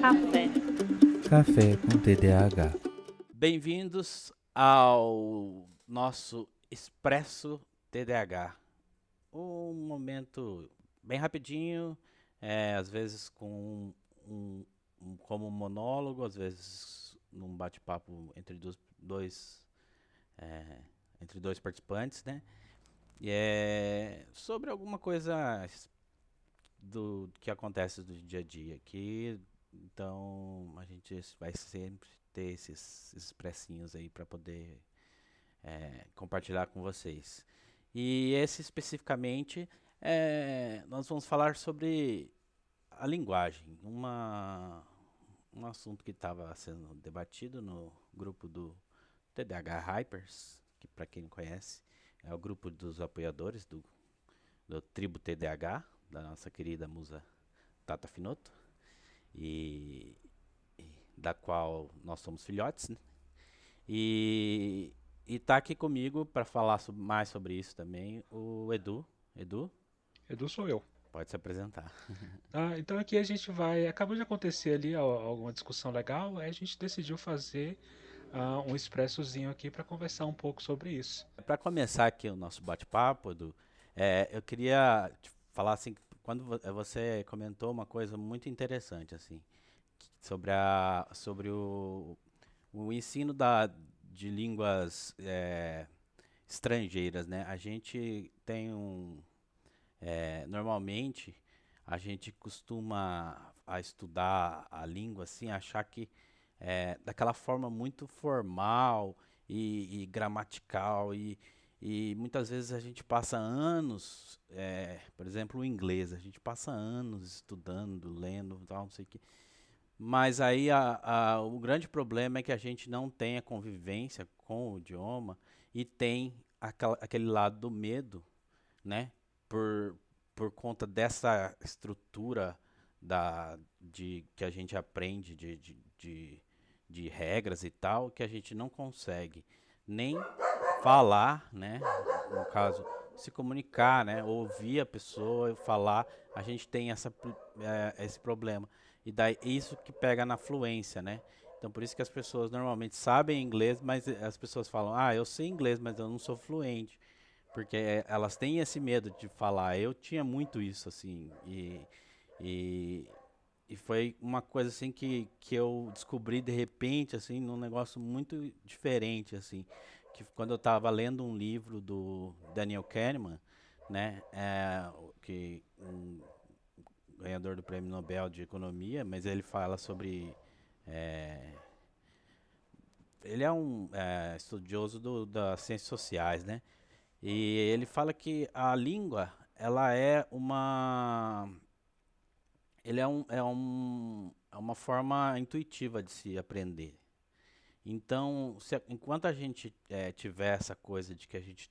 Café. Café com TDAH. Bem-vindos ao nosso Expresso TDAH. Um momento bem rapidinho, às vezes com como um monólogo, às vezes num bate-papo é, entre dois participantes, né? E é sobre alguma coisa do que acontece do dia a dia aqui. Então a gente vai sempre ter esses expressinhos aí para poder compartilhar com vocês. E esse especificamente, nós vamos falar sobre a linguagem, um assunto que estava sendo debatido no grupo do TDAH Hypers, que para quem não conhece, é o grupo dos apoiadores do Tribo TDAH, da nossa querida musa Tata Finoto, e, e da qual nós somos filhotes, né? E tá aqui comigo para falar mais sobre isso também o Edu. Edu, Edu sou eu. pode se apresentar. Então aqui a gente vai. Acabou de acontecer ali alguma discussão legal, aí a gente decidiu fazer um expressozinho aqui para conversar um pouco sobre isso. Para começar aqui o nosso bate-papo, Edu, eu queria te falar assim, quando você comentou uma coisa muito interessante assim, sobre o ensino de línguas estrangeiras, né? A gente tem normalmente a gente costuma a estudar a língua assim, achar que daquela forma muito formal e gramatical e muitas vezes a gente passa anos, por exemplo, o inglês, a gente passa anos estudando, lendo, tal, não sei o que. Mas aí o grande problema é que a gente não tem a convivência com o idioma e tem aquele lado do medo, né? Por, por conta dessa estrutura que a gente aprende de regras e tal, que a gente não consegue nem falar, né? No caso, se comunicar, né? Ouvir a pessoa falar, a gente tem esse problema. E daí isso que pega na fluência, né? Então por isso que as pessoas normalmente sabem inglês, mas as pessoas falam, eu sei inglês, mas eu não sou fluente. Porque elas têm esse medo de falar. Eu tinha muito isso, assim, e, e foi uma coisa assim que eu descobri de repente, assim, num negócio muito diferente, assim, que quando eu estava lendo um livro do Daniel Kahneman, né, que um ganhador do Prêmio Nobel de Economia, mas ele fala sobre é, ele é um estudioso das ciências sociais, né? E ele fala que a língua, ela é é uma forma intuitiva de se aprender. Então, enquanto a gente tiver essa coisa de que a gente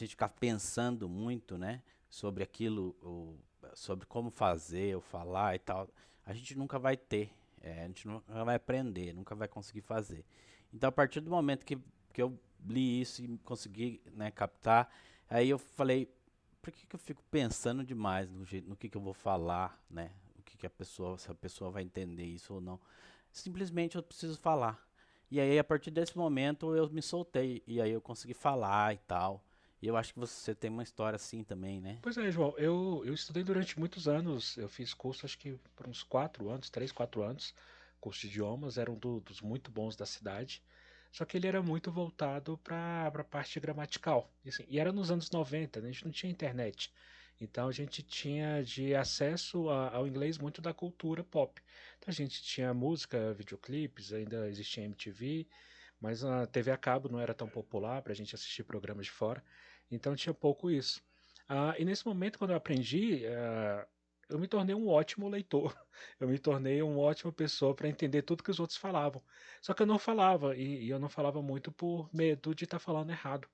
ficar pensando muito, né, sobre aquilo, sobre como fazer ou falar e tal, a gente nunca vai ter, a gente nunca vai aprender, nunca vai conseguir fazer. Então, a partir do momento que eu li isso e consegui, né, captar, aí eu falei, por que eu fico pensando demais no que eu vou falar, né? O que se a pessoa vai entender isso ou não. Simplesmente eu preciso falar. E aí, a partir desse momento, eu me soltei. E aí eu consegui falar e tal. E eu acho que você tem uma história assim também, né? Pois é, João, eu estudei durante muitos anos, eu fiz curso acho que por uns 4 anos, 3, 4 anos, curso de idiomas, era dos muito bons da cidade, só que ele era muito voltado para a parte gramatical, assim, e era nos anos 90, né, a gente não tinha internet, então a gente tinha de acesso ao inglês muito da cultura pop, então a gente tinha música, videoclipes, ainda existia MTV, mas a TV a cabo não era tão popular para a gente assistir programas de fora, então tinha pouco isso. E nesse momento, quando eu aprendi, eu me tornei um ótimo leitor. Eu me tornei uma ótima pessoa para entender tudo que os outros falavam. Só que eu não falava, e eu não falava muito por medo de estar falando errado.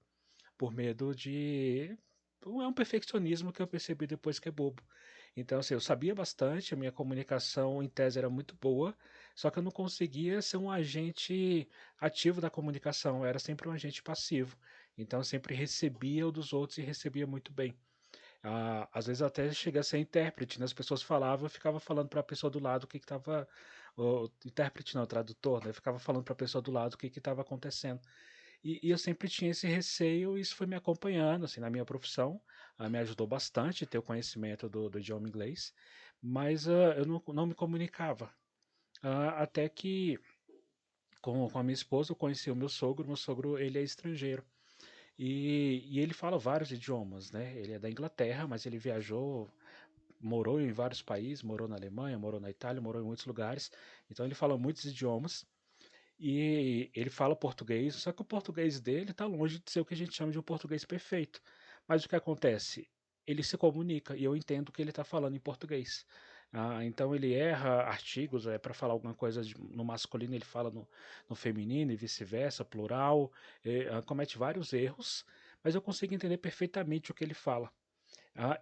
Por medo de. É um perfeccionismo que eu percebi depois que é bobo. Então, assim, eu sabia bastante, a minha comunicação em tese era muito boa, só que eu não conseguia ser um agente ativo da comunicação, eu era sempre um agente passivo. Então, eu sempre recebia o dos outros e recebia muito bem. Às vezes até chega a ser intérprete, né? As pessoas falavam, eu ficava falando para a pessoa do lado o que estava. O intérprete não, o tradutor, né? Eu ficava falando para a pessoa do lado o que estava acontecendo. E eu sempre tinha esse receio e isso foi me acompanhando, assim, na minha profissão. Me ajudou bastante ter o conhecimento do idioma inglês, mas eu não me comunicava. Até que com a minha esposa eu conheci o meu sogro. Meu sogro, ele é estrangeiro. E ele fala vários idiomas, né? Ele é da Inglaterra, mas ele viajou, morou em vários países, morou na Alemanha, morou na Itália, morou em muitos lugares. Então ele fala muitos idiomas. E ele fala português, só que o português dele está longe de ser o que a gente chama de um português perfeito. Mas o que acontece? Ele se comunica e eu entendo o que ele está falando em português. Então ele erra artigos, para falar alguma coisa no masculino, ele fala no feminino e vice-versa, plural, comete vários erros, mas eu consigo entender perfeitamente o que ele fala.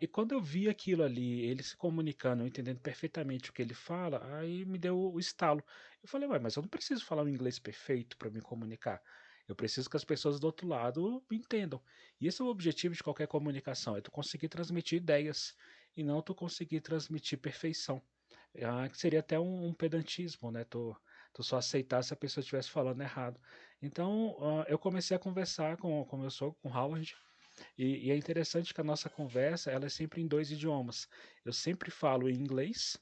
E quando eu vi aquilo ali, ele se comunicando, eu entendendo perfeitamente o que ele fala, aí me deu o estalo. Eu falei, ué, mas eu não preciso falar o inglês perfeito para me comunicar. Eu preciso que as pessoas do outro lado me entendam. E esse é o objetivo de qualquer comunicação, é tu conseguir transmitir ideias e não tu conseguir transmitir perfeição. Que seria até um pedantismo, né? Tu só aceitar se a pessoa estivesse falando errado. Então, eu comecei a conversar com meu sogro, com o Howard, e é interessante que a nossa conversa ela é sempre em dois idiomas. Eu sempre falo em inglês.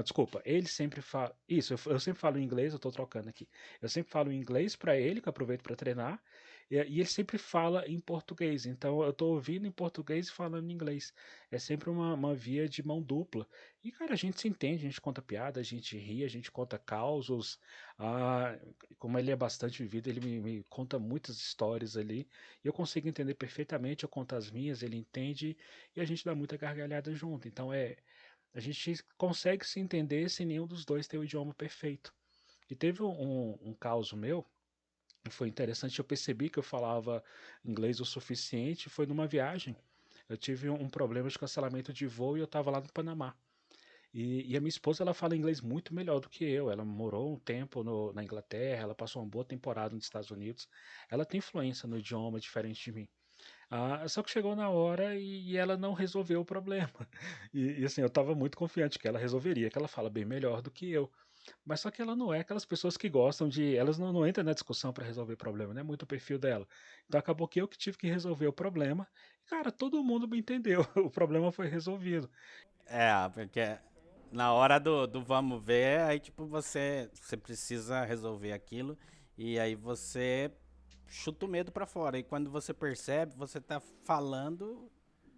Desculpa, ele sempre fala. Isso, eu sempre falo em inglês, eu estou trocando aqui. Eu sempre falo em inglês para ele, que eu aproveito para treinar, e ele sempre fala em português. Então eu estou ouvindo em português e falando em inglês. É sempre uma via de mão dupla. E, cara, a gente se entende, a gente conta piada, a gente ri, a gente conta causos. Ah, como ele é bastante vivido, ele me conta muitas histórias ali. E eu consigo entender perfeitamente, eu conto as minhas, ele entende, e a gente dá muita gargalhada junto. Então a gente consegue se entender sem nenhum dos dois ter o idioma perfeito. E teve um caso meu, que foi interessante, eu percebi que eu falava inglês o suficiente, foi numa viagem. Eu tive um problema de cancelamento de voo e eu estava lá no Panamá. E a minha esposa, ela fala inglês muito melhor do que eu. Ela morou um tempo na Inglaterra, ela passou uma boa temporada nos Estados Unidos. Ela tem influência no idioma diferente de mim. Só que chegou na hora e ela não resolveu o problema. E assim, eu estava muito confiante que ela resolveria, que ela fala bem melhor do que eu. Mas só que ela não é aquelas pessoas que gostam de. Elas não entram na discussão para resolver problema, não é muito o perfil dela. Então acabou que eu que tive que resolver o problema. E, cara, todo mundo me entendeu. O problema foi resolvido. Porque na hora do vamos ver, aí tipo você precisa resolver aquilo e aí você chuta o medo pra fora. E quando você percebe, você tá falando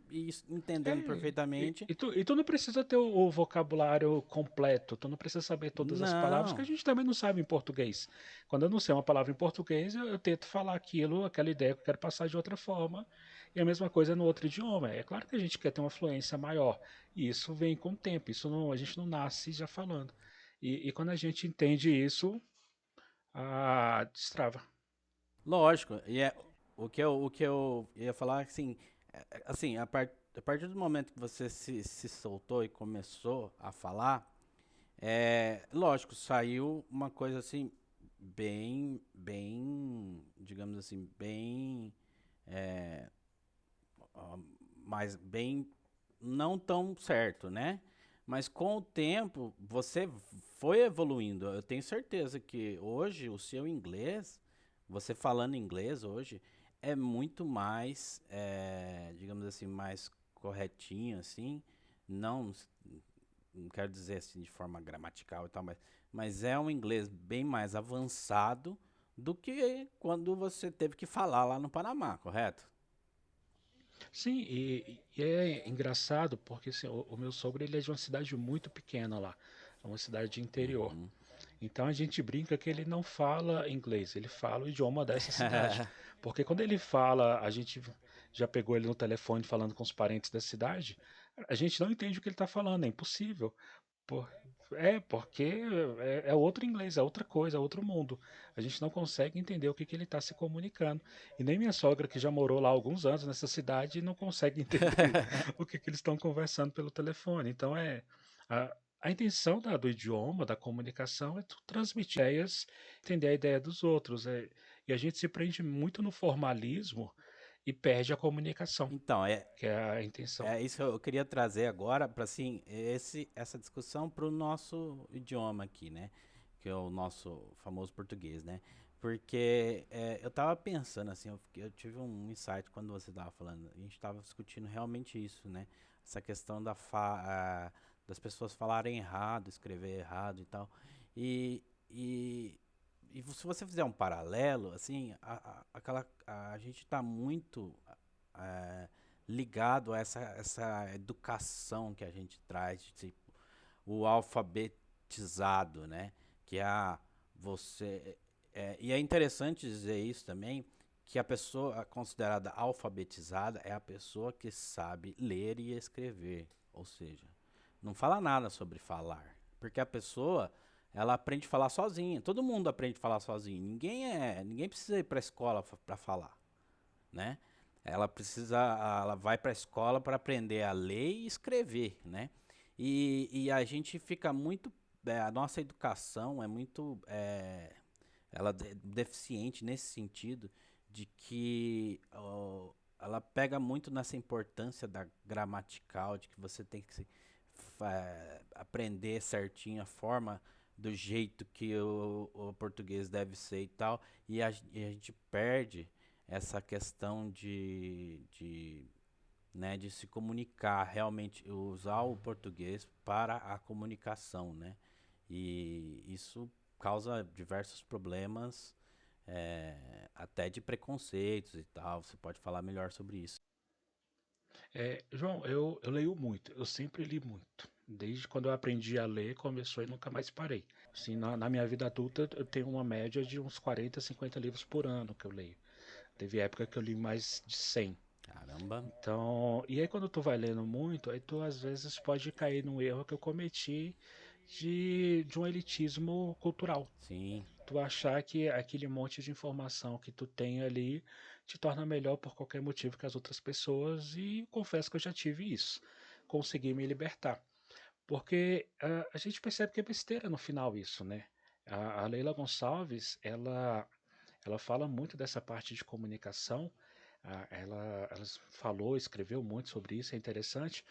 e entendendo É, e, perfeitamente. e tu não precisa ter o vocabulário completo, tu não precisa saber todas as palavras, que a Não. gente também não sabe em português. Quando eu não sei uma palavra em português, eu tento falar aquilo, aquela ideia que eu quero passar de outra forma, e a mesma coisa no outro idioma. É claro que a gente quer ter uma fluência maior, e isso vem com o tempo, isso não, a gente não nasce já falando. E quando a gente entende isso, destrava. Lógico, e é o que eu ia falar assim, assim, a partir do momento que você se soltou e começou a falar, lógico, saiu uma coisa assim bem, digamos assim, bem, é, ó, mas bem não tão certo, né? Mas com o tempo você foi evoluindo. Eu tenho certeza que hoje o seu inglês, você falando inglês hoje, é muito mais, digamos assim, mais corretinho, assim. Não, não quero dizer assim de forma gramatical e tal, mas é um inglês bem mais avançado do que quando você teve que falar lá no Panamá, correto? Sim, e é engraçado porque assim, o meu sogro ele é de uma cidade muito pequena lá, é uma cidade de interior. Uhum. Então a gente brinca que ele não fala inglês, ele fala o idioma dessa cidade. Porque quando ele fala, a gente já pegou ele no telefone falando com os parentes da cidade, a gente não entende o que ele está falando, é impossível. Por- porque é outro inglês, é outra coisa, é outro mundo. A gente não consegue entender o que ele está se comunicando. E nem minha sogra, que já morou lá há alguns anos nessa cidade, não consegue entender o que eles estão conversando pelo telefone. Então a intenção do idioma, da comunicação, é tu transmitir ideias, entender a ideia dos outros. E a gente se prende muito no formalismo e perde a comunicação, Então, que é a intenção. é isso que eu queria trazer agora para assim, essa discussão para o nosso idioma aqui, né? Que é o nosso famoso português, né? Porque eu tava pensando assim, eu tive um insight quando você tava falando, a gente tava discutindo realmente isso, né? Essa questão das pessoas falarem errado, escrever errado e tal. E, e, e se você fizer um paralelo, assim, a gente tá muito eh, ligado a essa educação que a gente traz, tipo, o alfabetizado, né? Que é você. E é interessante dizer isso também, que a pessoa considerada alfabetizada é a pessoa que sabe ler e escrever. Ou seja, não fala nada sobre falar. Porque a pessoa, ela aprende a falar sozinha. Todo mundo aprende a falar sozinho. Ninguém precisa ir para a escola para falar, né? Ela vai para a escola para aprender a ler e escrever, né? E a gente fica muito, a nossa educação é muito, ela é deficiente nesse sentido de que ela pega muito nessa importância da gramatical, de que você tem que aprender certinho a forma do jeito que o português deve ser e tal, e a gente perde essa questão né, de se comunicar, realmente usar o português para a comunicação, né? E isso causa diversos problemas, até de preconceitos e tal. Você pode falar melhor sobre isso. João, eu leio muito, eu sempre li muito. Desde quando eu aprendi a ler, começou e nunca mais parei. Assim, na minha vida adulta, eu tenho uma média de uns 40, 50 livros por ano que eu leio. Teve época que eu li mais de 100. Caramba, Então, e aí quando tu vai lendo muito, aí tu às vezes pode cair num erro que eu cometi de um elitismo cultural. sim, Tu achar que aquele monte de informação que tu tem ali te torna melhor por qualquer motivo que as outras pessoas, e confesso que eu já tive isso. Consegui me libertar. Porque a gente percebe que é besteira no final isso, né? A Leila Gonçalves, ela fala muito dessa parte de comunicação. Ela falou, escreveu muito sobre isso, é interessante,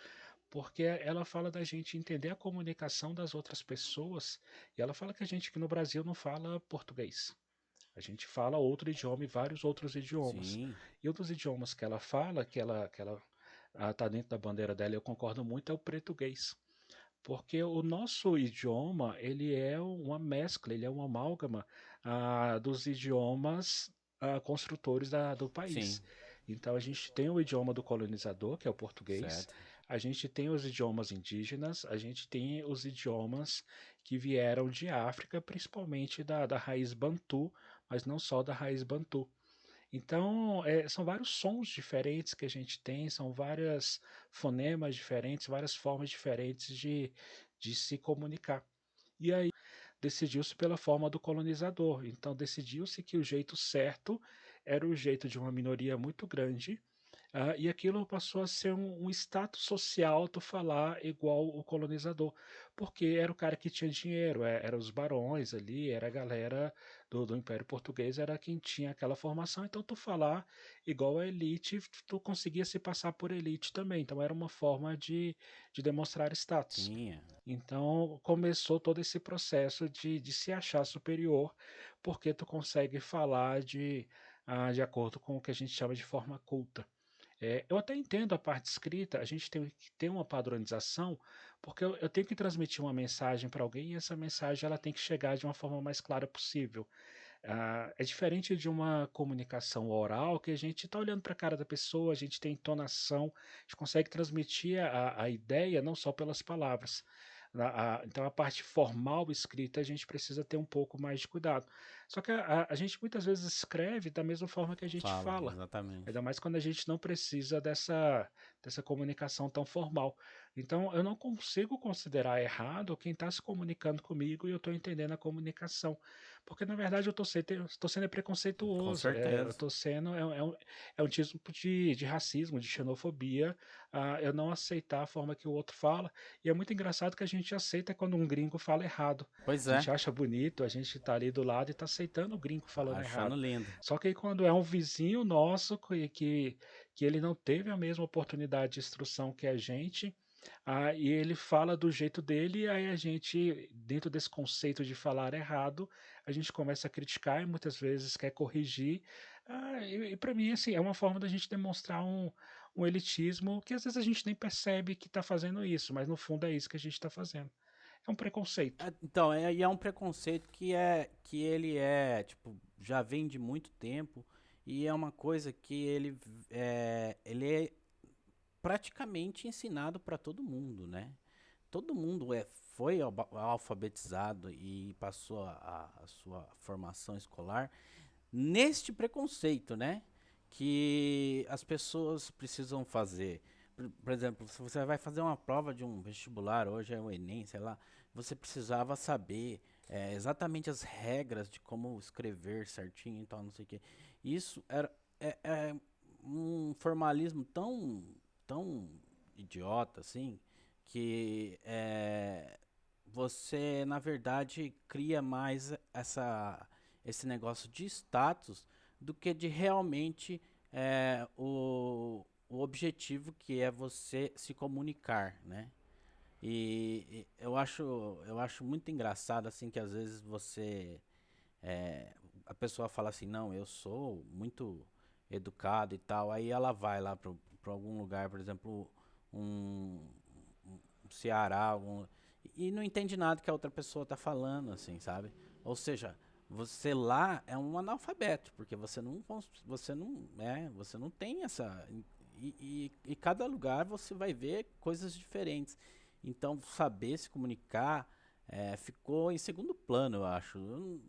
porque ela fala da gente entender a comunicação das outras pessoas, e ela fala que a gente aqui no Brasil não fala português. A gente fala outro idioma e vários outros idiomas. sim, E um dos idiomas que ela fala, que ela tá dentro da bandeira dela, e eu concordo muito, é o português. Porque o nosso idioma, ele é uma mescla, ele é uma amálgama dos idiomas construtores do sim, país. Então a gente tem o idioma do colonizador, que é o português, certo. a gente tem os idiomas indígenas, a gente tem os idiomas que vieram de África, principalmente da raiz Bantu, mas não só da raiz Bantu. Então, são vários sons diferentes que a gente tem, são várias fonemas diferentes, várias formas diferentes de se comunicar. E aí decidiu-se pela forma do colonizador. Então, decidiu-se que o jeito certo era o jeito de uma minoria muito grande, e aquilo passou a ser um status social tu falar igual o colonizador, porque era o cara que tinha dinheiro, era os barões ali, era a galera do Império Português, era quem tinha aquela formação, então tu falar igual a elite, tu conseguia se passar por elite também, então era uma forma de demonstrar status. Sim, Então começou todo esse processo de se achar superior, porque tu consegue falar de acordo com o que a gente chama de forma culta. Eu até entendo a parte escrita, a gente tem que ter uma padronização, porque eu tenho que transmitir uma mensagem para alguém, e essa mensagem ela tem que chegar de uma forma mais clara possível. É diferente de uma comunicação oral, que a gente está olhando para a cara da pessoa, a gente tem entonação, a gente consegue transmitir a ideia não só pelas palavras. Então a parte formal escrita a gente precisa ter um pouco mais de cuidado. Só que a gente muitas vezes escreve da mesma forma que a gente fala, fala. exatamente. Ainda mais quando a gente não precisa dessa comunicação tão formal. Então, eu não consigo considerar errado quem está se comunicando comigo e eu estou entendendo a comunicação. Porque, na verdade, eu estou sendo Com preconceituoso. Eu certeza. estou sendo. É um tipo de racismo, de xenofobia, eu não aceitar a forma que o outro fala. E é muito engraçado que a gente aceita quando um gringo fala errado. Pois A é. gente acha bonito, a gente está ali do lado e está aceitando o gringo falando Achando errado. lindo. Só que aí quando é um vizinho nosso que ele não teve a mesma oportunidade de instrução que a gente, e ele fala do jeito dele, e aí a gente, dentro desse conceito de falar errado, a gente começa a criticar e muitas vezes quer corrigir. E para mim, assim, é uma forma da gente demonstrar um elitismo que às vezes a gente nem percebe que está fazendo isso, mas no fundo é isso que a gente está fazendo. É um preconceito. Então, e é um preconceito que ele é, tipo, já vem de muito tempo e é uma coisa que ele é praticamente ensinado para todo mundo, né? Todo mundo foi alfabetizado e passou a sua formação escolar neste preconceito, né? Que as pessoas precisam fazer. Por exemplo, se você vai fazer uma prova de um vestibular, hoje é o Enem, sei lá, você precisava saber exatamente as regras de como escrever certinho e tal, não sei o quê. Isso é um formalismo tão idiota, assim, que você, na verdade, cria mais esse negócio de status do que de realmente o objetivo que é você se comunicar, né? E eu acho muito engraçado assim que às vezes é, a pessoa fala assim, não, eu sou muito educado e tal, aí ela vai lá para algum lugar, por exemplo, um, um Ceará, e não entende nada que a outra pessoa tá falando, assim, sabe? Ou seja, você lá é um analfabeto, porque você não tem essa. E cada lugar você vai ver coisas diferentes. Então, saber se comunicar ficou em segundo plano, eu acho.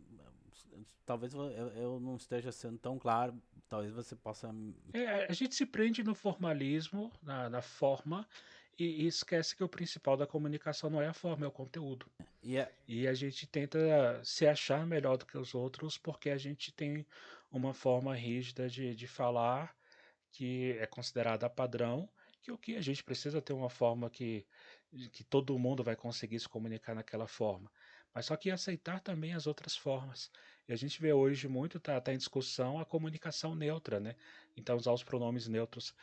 Talvez eu não esteja sendo tão claro, talvez você possa. A gente se prende no formalismo, na forma, e esquece que o principal da comunicação não é a forma, é o conteúdo. E é, E a gente tenta se achar melhor do que os outros porque a gente tem uma forma rígida de falar que é considerada padrão, que o que a gente precisa ter uma forma que todo mundo vai conseguir se comunicar naquela forma. Mas só que aceitar também as outras formas. E a gente vê hoje muito, tá em discussão a comunicação neutra, né? Então usar os pronomes neutros.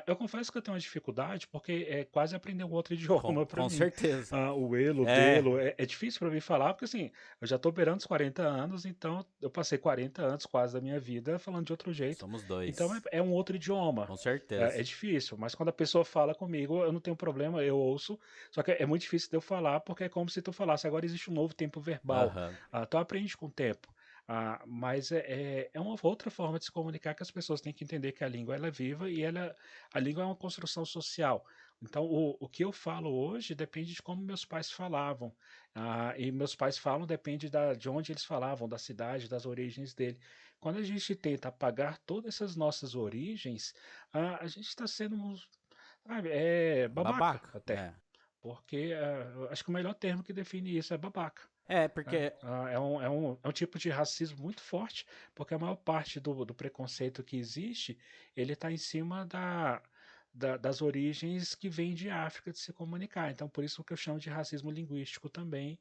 Eu confesso que eu tenho uma dificuldade porque é quase aprender um outro idioma para com mim. certeza. O ele, o É, dele, é difícil para mim falar, porque assim, eu já estou beirando os 40 anos, então eu passei 40 anos quase da minha vida falando de outro jeito. somos Então dois. é um outro idioma. Com É certeza. difícil, mas quando a pessoa fala comigo, eu não tenho problema, eu ouço. Só que é muito difícil de eu falar, porque é como se tu falasse, agora existe um novo tempo verbal. Aham. Tu aprende com o tempo. Mas é uma outra forma de se comunicar que as pessoas têm que entender que a língua ela é viva e a língua é uma construção social. Então, o que eu falo hoje depende de como meus pais falavam. E meus pais falam depende de onde eles falavam, da cidade, das origens dele. Quando a gente tenta apagar todas essas nossas origens, a gente está sendo, sabe, babaca Babaca. até. Porque eu acho que o melhor termo que define isso é babaca. Né? Porque. É um tipo de racismo muito forte, porque a maior parte do preconceito que existe, ele está em cima das origens que vêm de África de se comunicar. Então, por isso que eu chamo de racismo linguístico também,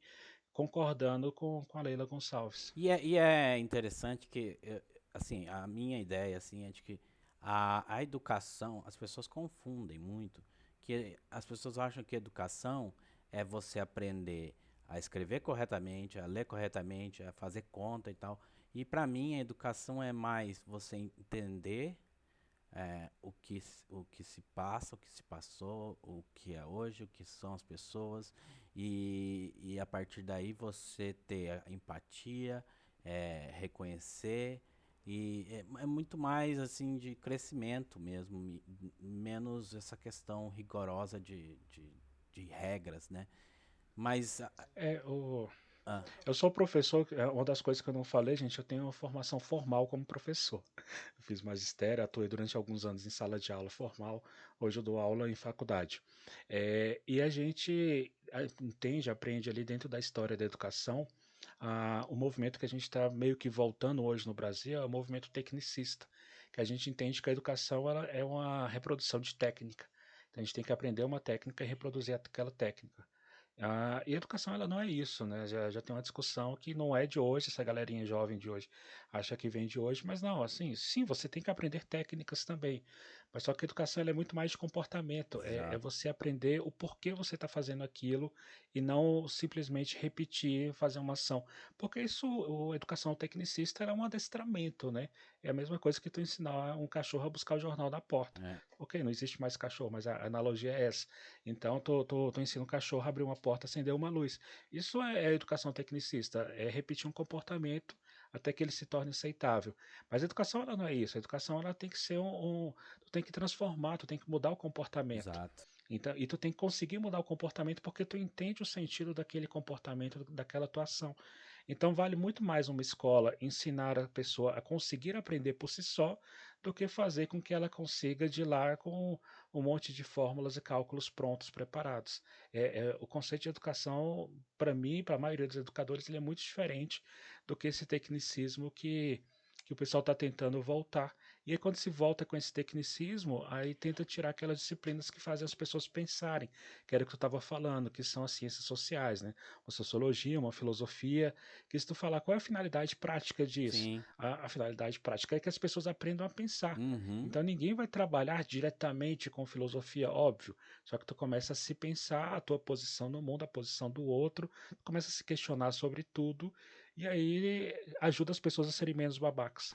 concordando com a Leila Gonçalves. E é interessante que, assim, a minha ideia, assim, é de que a educação, as pessoas confundem muito, que as pessoas acham que educação é você aprender a escrever corretamente, a ler corretamente, a fazer conta e tal. E para mim, a educação é mais você entender o que se passa, o que se passou, o que é hoje, o que são as pessoas, e a partir daí você ter a empatia, reconhecer, e é muito mais assim de crescimento mesmo, menos essa questão rigorosa de regras, né? Mas. É, o, Ah, eu sou professor, uma das coisas que eu não falei, gente, eu tenho uma formação formal como professor. Eu fiz magistério, atuei durante alguns anos em sala de aula formal, hoje eu dou aula em faculdade. E a gente entende, aprende ali dentro da história da educação, o movimento que a gente está meio que voltando hoje no Brasil é o movimento tecnicista, que a gente entende que a educação ela é uma reprodução de técnica. Então a gente tem que aprender uma técnica e reproduzir aquela técnica. E a educação ela não é isso, né? Já tem uma discussão que não é de hoje, essa galerinha jovem de hoje acha que vem de hoje, mas não, assim, sim, você tem que aprender técnicas também, mas só que a educação ela é muito mais de comportamento, é Exato. você aprender o porquê você está fazendo aquilo e não simplesmente repetir, fazer uma ação, porque isso, a educação tecnicista ela é um adestramento, né? É a mesma coisa que tu ensinar um cachorro a buscar o jornal da porta. É, Ok, não existe mais cachorro, mas a analogia é essa. Então, tu ensina um cachorro a abrir uma porta, acender uma luz. Isso é educação tecnicista, é repetir um comportamento até que ele se torne aceitável. Mas a educação ela não é isso. A educação ela tem que ser tu tem que transformar, tu tem que mudar o comportamento. exato. Então, e tu tem que conseguir mudar o comportamento porque tu entende o sentido daquele comportamento, daquela atuação. Então, vale muito mais uma escola ensinar a pessoa a conseguir aprender por si só do que fazer com que ela consiga de lá com um monte de fórmulas e cálculos prontos, preparados. O conceito de educação, para mim, para a maioria dos educadores, ele é muito diferente do que esse tecnicismo que o pessoal está tentando voltar. E aí, quando se volta com esse tecnicismo, aí tenta tirar aquelas disciplinas que fazem as pessoas pensarem, que era o que eu estava falando, que são as ciências sociais, né? Uma sociologia, uma filosofia, que se tu falar qual é a finalidade prática disso, Sim. a finalidade prática é que as pessoas aprendam a pensar. Uhum. Então ninguém vai trabalhar diretamente com filosofia, óbvio, só que tu começa a se pensar a tua posição no mundo, a posição do outro, tu começa a se questionar sobre tudo, e aí ajuda as pessoas a serem menos babacas.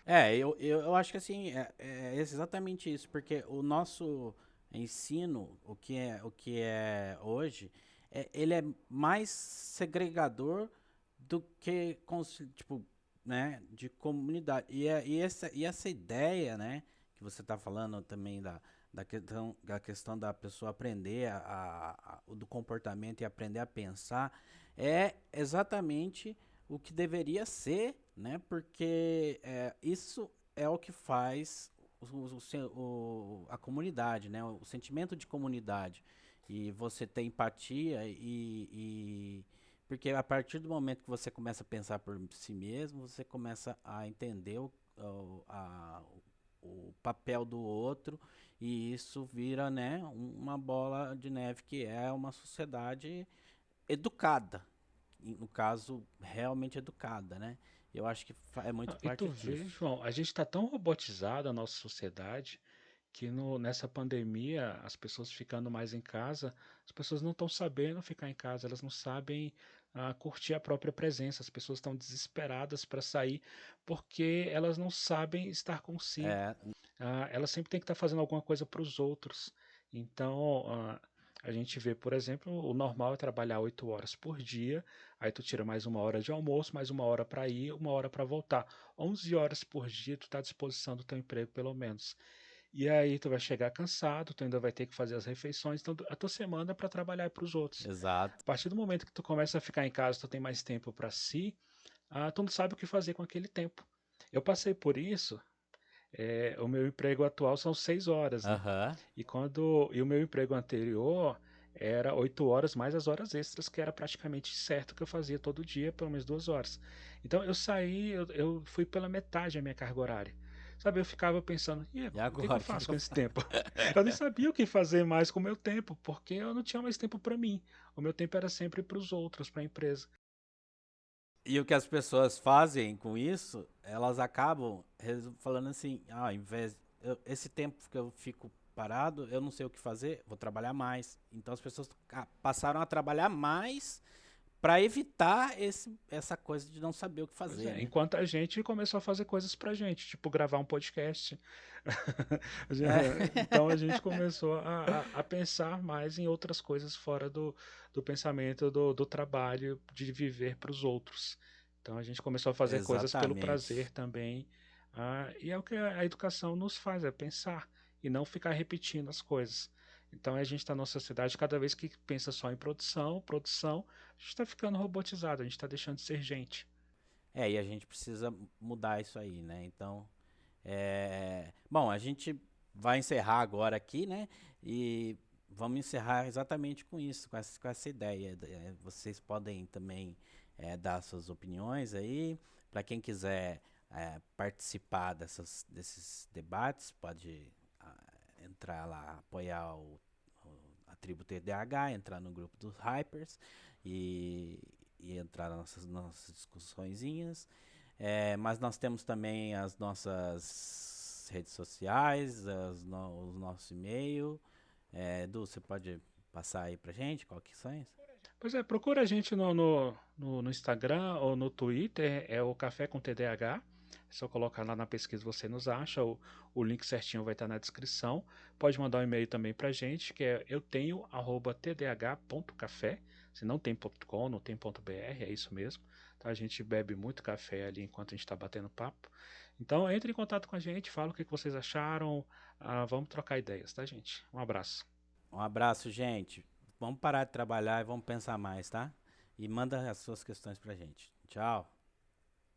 Eu acho que assim, é exatamente isso, porque o nosso ensino, o que é hoje, ele é mais segregador do que, tipo, né, de comunidade. E essa ideia, né, que você está falando também da questão da pessoa aprender do comportamento e aprender a pensar, é exatamente o que deveria ser, né? Porque isso é o que faz a comunidade, né? O sentimento de comunidade. E você ter empatia porque a partir do momento que você começa a pensar por si mesmo, você começa a entender o papel do outro e isso vira, né, uma bola de neve que é uma sociedade educada, no caso, realmente educada, né? Eu acho que é muito E tu parte vê, disso. João, a gente está tão robotizado, a nossa sociedade, que nessa pandemia, as pessoas ficando mais em casa, as pessoas não estão sabendo ficar em casa, elas não sabem curtir a própria presença, as pessoas estão desesperadas para sair porque elas não sabem estar consigo. É, Ela sempre tem que estar fazendo alguma coisa para os outros. Então, a gente vê, por exemplo, o normal é trabalhar 8 horas por dia, aí tu tira mais uma hora de almoço, mais uma hora para ir, uma hora para voltar. 11 horas por dia tu está à disposição do teu emprego, pelo menos. E aí tu vai chegar cansado, tu ainda vai ter que fazer as refeições, então a tua semana é para trabalhar é para os outros. A exato. partir do momento que tu começa a ficar em casa, tu tem mais tempo para si, tu não sabe o que fazer com aquele tempo. Eu passei por isso. O meu emprego atual são 6 horas, né? Aham. E o meu emprego anterior era 8 horas mais as horas extras, que era praticamente certo que eu fazia todo dia, pelo menos 2 horas. Então eu saí, eu fui pela metade a minha carga horária. Sabe, eu ficava pensando, e E agora, o que eu agora, o que faço que com eu esse faço? tempo? Eu nem sabia o que fazer mais com o meu tempo, porque eu não tinha mais tempo para mim. O meu tempo era sempre para os outros, para a empresa. E o que as pessoas fazem com isso, elas acabam falando assim, ao invés, esse tempo que eu fico parado, eu não sei o que fazer, vou trabalhar mais. Então as pessoas passaram a trabalhar mais para evitar essa coisa de não saber o que Pois fazer, é, né? enquanto a gente começou a fazer coisas pra gente, tipo gravar um podcast. É, Então a gente começou a pensar mais em outras coisas fora do pensamento do trabalho, de viver para os outros. Então a gente começou a fazer coisas pelo prazer exatamente. também. E é o que a educação nos faz, é pensar e não ficar repetindo as coisas. Então a gente está numa sociedade, cada vez que pensa só em produção, produção, a gente está ficando robotizado, a gente está deixando de ser gente. E a gente precisa mudar isso aí, né? Então, bom, a gente vai encerrar agora aqui, né? E vamos encerrar exatamente com isso, com essa ideia. Vocês podem também dar suas opiniões aí. Para quem quiser participar desses debates, pode entrar lá, apoiar a tribo TDAH, entrar no grupo dos Hypers e entrar nas nossas discussõezinhas. Mas nós temos também as nossas redes sociais, o nosso e-mail. Edu, você pode passar aí pra gente qual que são? Pois é, procura a gente no Instagram ou no Twitter, é o Café com TDAH. É só colocar lá na pesquisa, você nos acha. O link certinho vai estar na descrição. Pode mandar um e-mail também pra gente, que é eutenho@tdh.café. Se não tem .com, não tem .br, é isso mesmo. Tá? A gente bebe muito café ali enquanto a gente está batendo papo. Então entre em contato com a gente, fala o que vocês acharam. Vamos trocar ideias, tá, gente? Um abraço. Um abraço, gente. Vamos parar de trabalhar e vamos pensar mais, tá? E manda as suas questões pra gente. Tchau.